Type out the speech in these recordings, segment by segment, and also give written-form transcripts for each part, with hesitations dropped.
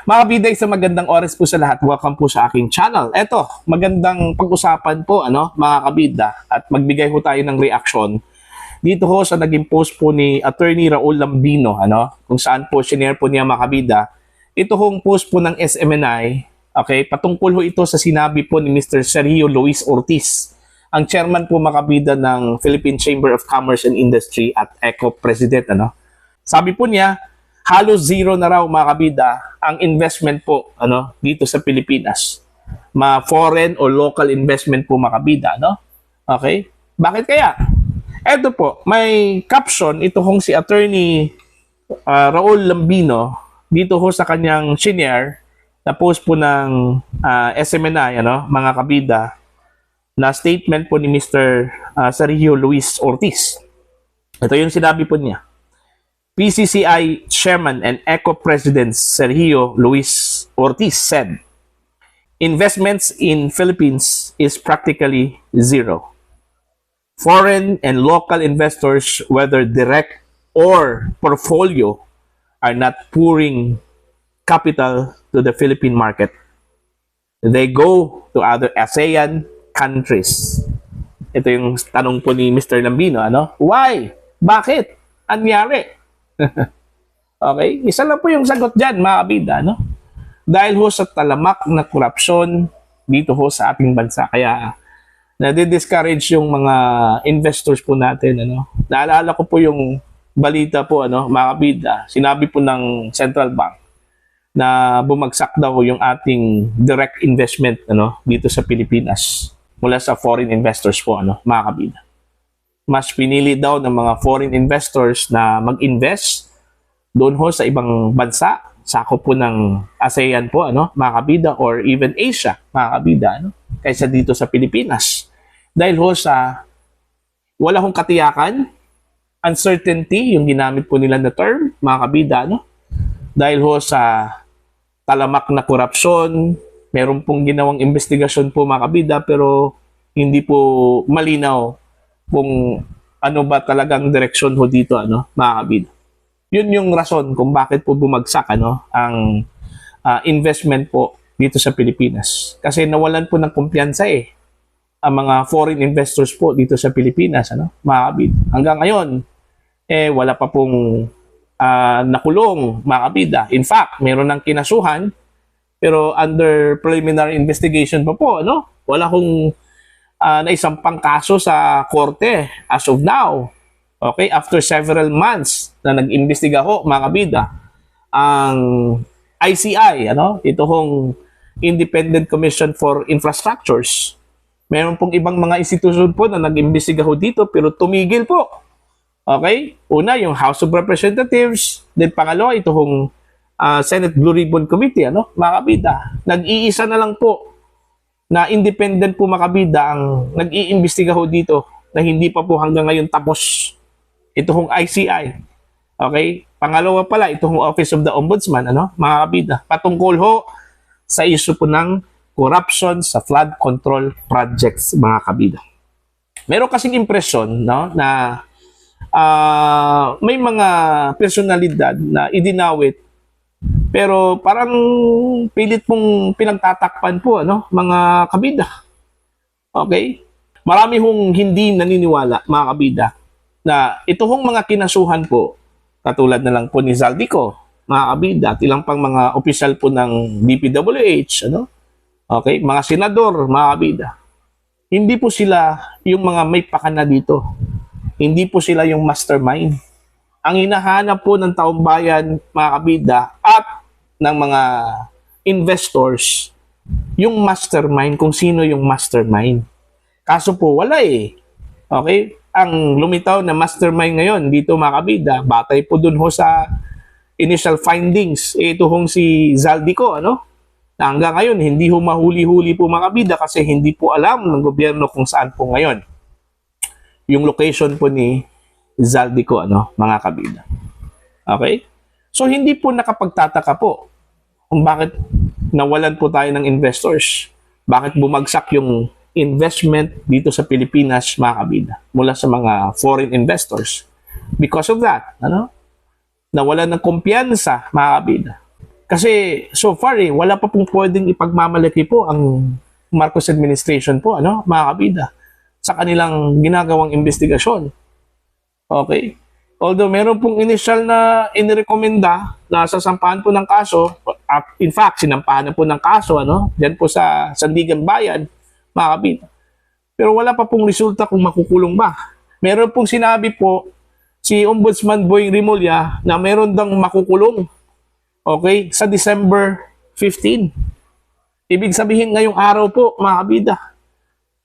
Mga biday, sa magandang oras po sa lahat. Welcome po sa aking channel. Eto, magandang pag-usapan po, mga kabida, at magbigay po tayo ng reaction dito ho sa naging post po ni Attorney Raul Lambino, kung saan po shinare po niya, mga kabida. Ito hong post po ng SMNI, okay, patungkol ho ito sa sinabi po ni Mr. Sergio Luis Ortiz, ang chairman po, mga kabida, ng Philippine Chamber of Commerce and Industry at ECO President, Sabi po niya, halos zero na raw, mga kabida, ang investment po dito sa Pilipinas. Foreign or local investment po, mga kabida. Okay? Bakit kaya? Eto po, may caption, ito hong si Attorney Raul Lambino, dito ho sa kanyang shinare, na post po ng SMNI, mga kabida, na statement po ni Mr. Sergio Luis Ortiz. Ito yung sinabi po niya. PCCI Chairman and ECO President Sergio Luis Ortiz said, investments in Philippines is practically zero. Foreign and local investors, whether direct or portfolio, are not pouring capital to the Philippine market. They go to other ASEAN countries. Ito yung tanong po ni Mr. Lambino, Why? Bakit? Anyari? Okay? Isa lang po yung sagot dyan, mga kabida, Dahil ho sa talamak na korupsyon dito ho sa ating bansa. Kaya nadi-discourage yung mga investors po natin, Naalala ko po yung balita po, mga kabida. Sinabi po ng Central Bank na bumagsak daw yung ating direct investment, dito sa Pilipinas mula sa foreign investors po, mga kabida. Mas pinili daw ng mga foreign investors na mag-invest doon ho sa ibang bansa, sakop po ng ASEAN po, mga kabida, or even Asia, mga kabida, kaysa dito sa Pilipinas. Dahil ho sa wala hong katiyakan, uncertainty, yung ginamit po nila na term, mga kabida, dahil ho sa talamak na korupsyon, meron pong ginawang investigasyon po, mga kabida, pero hindi po malinaw kung ano ba talagang direksyon ho dito, mga kabida. Yun yung rason kung bakit po bumagsak ang investment po dito sa Pilipinas. Kasi nawalan po ng kumpiyansa ang mga foreign investors po dito sa Pilipinas, mga kabida. Hanggang ngayon, wala pa pong nakulong, mga kabida. In fact, meron ng kinasuhan, pero under preliminary investigation pa po, wala kong naisampang kaso sa korte as of now. Okay, after several months na nag-imbestiga ho, mga kabida, ang ICI, ito hong Independent Commission for Infrastructures. Meron pong ibang mga institusyon po na nag-imbestiga ho dito pero tumigil po. Okay? Una, yung House of Representatives. Then pangalawa, ito hong Senate Blue Ribbon Committee, mga kabida. Nag-iisa na lang po na independent po, mga kabida, ang nag-iimbestiga ho dito na hindi pa po hanggang ngayon tapos. Ito hong ICI. Okay? Pangalawa pala, ito hong Office of the Ombudsman, mga kabida. Patungkol ho sa issue po ng corruption sa flood control projects, mga kabida. Meron kasing impresyon, na may mga personalidad na idinawit pero parang pilit pong pinagtatakpan po, mga kabida. Okay? Marami hong hindi naniniwala, mga kabida, na ito hong mga kinasuhan po, katulad na lang po ni Zaldico, mga kabida, at ilang pang mga opisyal po ng DPWH, okay? Mga senador, mga kabida. Hindi po sila yung mga may pakana dito. Hindi po sila yung mastermind. Ang hinahanap po ng taong bayan, mga kabida, at ng mga investors, yung mastermind, kung sino yung mastermind. Kaso po, wala Okay? Ang lumitaw na mastermind ngayon dito, mga kabida, batay po dun ho sa initial findings. Ito hong si Zaldico, na hanggang ngayon, hindi ho mahuli-huli po, mga kabida, kasi hindi po alam ng gobyerno kung saan po ngayon yung location po ni Zaldico, mga kabida. Okay? So, hindi po nakapagtataka po kung bakit nawalan po tayo ng investors. Bakit bumagsak yung investment dito sa Pilipinas, mga kabida, mula sa mga foreign investors. Because of that, nawalan ng kumpiyansa, mga kabida. Kasi so far wala pa pong pwedeng ipagmamalaki po ang Marcos administration po, ano, mga kabida, sa kanilang ginagawang investigasyon. Okay? Although meron pong initial na inirekomenda na sasampahan po ng kaso, at in fact, sinampahan na po ng kaso, ano, diyan po sa Sandigan Bayan, mga kabida. Pero wala pa pong resulta kung makukulong ba. Meron pong sinabi po si Ombudsman Boying Rimulya na meron dang makukulong, okay, sa December 15. Ibig sabihin ngayong araw po, mga kabida.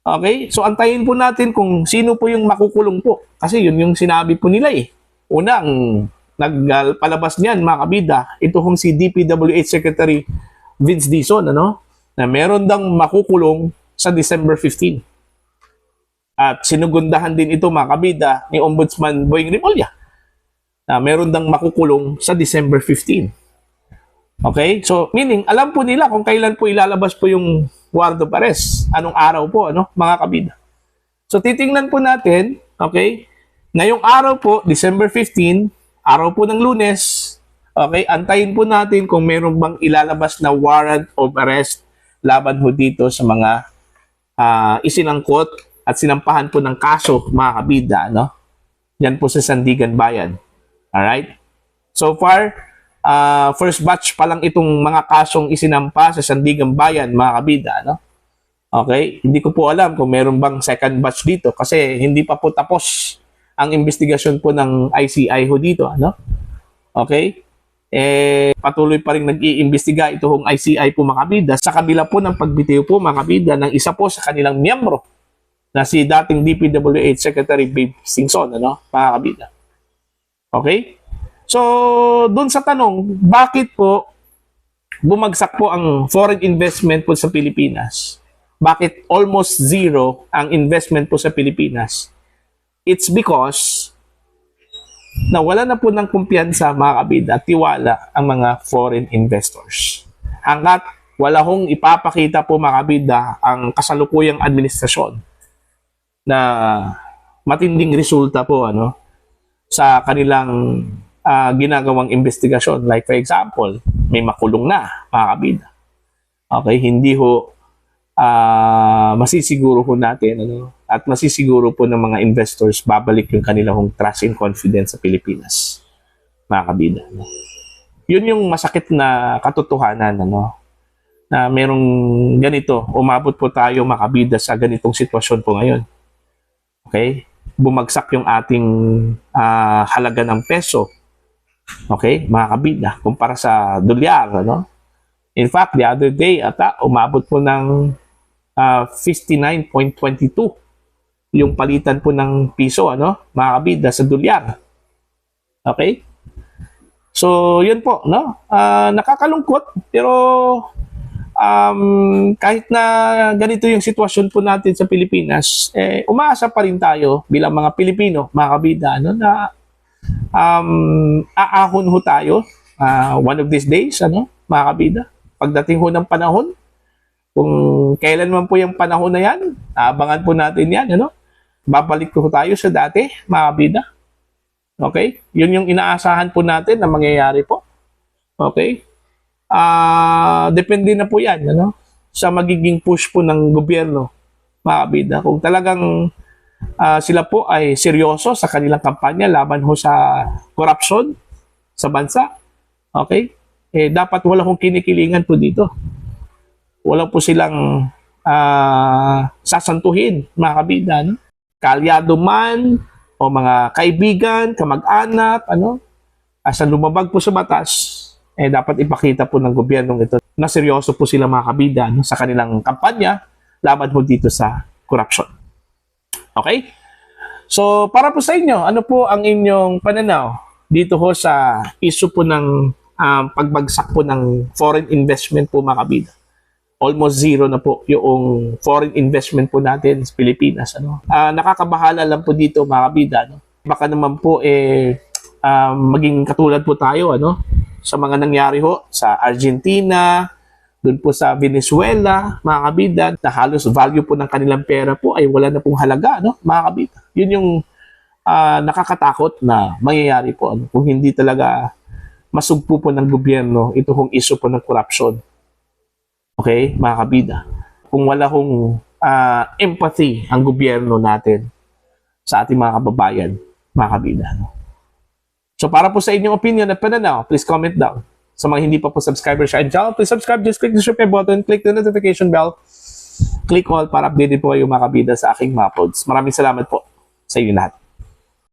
Okay? So antayin po natin kung sino po yung makukulong po. Kasi yun yung sinabi po nila eh. Una, ang nagpalabas niyan, mga kabida, ito hong si DPWH Secretary Vince Dizon, ano, na meron dang makukulong sa December 15. At sinugundahan din ito, mga kabida, ni Ombudsman Boying Rimulya, na meron dang makukulong sa December 15. Okay? So, meaning, alam po nila kung kailan po ilalabas po yung warrant of arrest. Anong araw po, ano, mga kabida. So, titingnan po natin, okay, ngayong araw po, December 15, araw po ng Lunes, okay, antayin po natin kung meron bang ilalabas na warrant of arrest laban ho dito sa mga isinangkot at sinampahan po ng kaso, mga kabida, no? Yan po sa Sandigan Bayan. Alright? So far, first batch pa lang itong mga kasong isinampa sa Sandigan Bayan, mga kabida, no? Okay? Hindi ko po alam kung meron bang second batch dito kasi hindi pa po tapos ang investigasyon po ng ICI ho dito, ano? Okay? Patuloy pa rin nag-iimbestiga itong ICI po, mga kabida, sa kabila po ng pagbitiw po, mga kabida, ng isa po sa kanilang miyembro na si dating DPWH Secretary Babe Singson, ano, mga kabida. Okay? So, dun sa tanong, bakit po bumagsak po ang foreign investment po sa Pilipinas? Bakit almost zero ang investment po sa Pilipinas? It's because nawala na po ng kumpiyansa, mga kabida, at tiwala ang mga foreign investors. Hanggat wala hong ipapakita po, mga kabida, ang kasalukuyang administrasyon na matinding resulta po, ano, sa kanilang ginagawang investigasyon. Like for example, may makulong na, mga kabida. Okay, hindi ho masisiguro ho natin, ano, at masisiguro po ng mga investors babalik yung kanilang trust and confidence sa Pilipinas, mga kabida. No? Yun yung masakit na katotohanan, ano, na merong ganito, umabot po tayo, mga kabida, sa ganitong sitwasyon po ngayon. Okay? Bumagsak yung ating halaga ng peso. Okay? Mga kabida, kumpara sa dolyar, ano? In fact, the other day, umabot po ng 59.22 yung palitan po ng piso, ano, mga kabida, sa dolyar. Okay? So, yun po, no? Nakakalungkot, pero kahit na ganito yung sitwasyon po natin sa Pilipinas, umaasa pa rin tayo bilang mga Pilipino, mga kabida, ano, na aahon ho tayo one of these days, ano, mga kabida. Pagdating ho ng panahon, kung kailan man po yung panahon na yan, abangan po natin yan, ano? Babalik po tayo sa dati, mga kabida. Okay? Yun yung inaasahan po natin na mangyayari po. Okay? Depende na po yan, ano? Sa magiging push po ng gobyerno, mga kabida. Kung talagang sila po ay seryoso sa kanilang kampanya laban ho sa corruption sa bansa, okay? Dapat wala kong kinikilingan po dito. Wala po silang sasantuhin, mga kabida, no? Kalyado man o mga kaibigan, kamag-anak, ano, asa lumabag po sa batas, dapat ipakita po ng gobyernong ito na seryoso po sila, mga kabida, no, sa kanilang kampanya laban po dito sa corruption. Okay? So, para po sa inyo, ano po ang inyong pananaw dito ho sa issue po ng pagbagsak po ng foreign investment po, mga kabida? Almost zero na po yung foreign investment po natin sa Pilipinas. Ano? Nakakabahala lang po dito, mga kabida. No? Baka naman po maging katulad po tayo, ano, sa mga nangyari ho sa Argentina, doon po sa Venezuela, mga kabida, na halos value po ng kanilang pera po ay wala na pong halaga, no, mga kabida. Yun yung nakakatakot na mangyayari po, ano, kung hindi talaga masugpo po ng gobyerno ito hong issue po ng corruption. Okay, mga kabida. Kung wala hong empathy ang gobyerno natin sa ating mga kababayan, mga kabida. No? So para po sa inyong opinion at pananaw, please comment down. Sa mga hindi pa po subscriber sa aking channel, please subscribe. Just click the subscribe button, click the notification bell, click all para updated po kayo mga kabida sa aking mga pods. Maraming salamat po sa inyo lahat.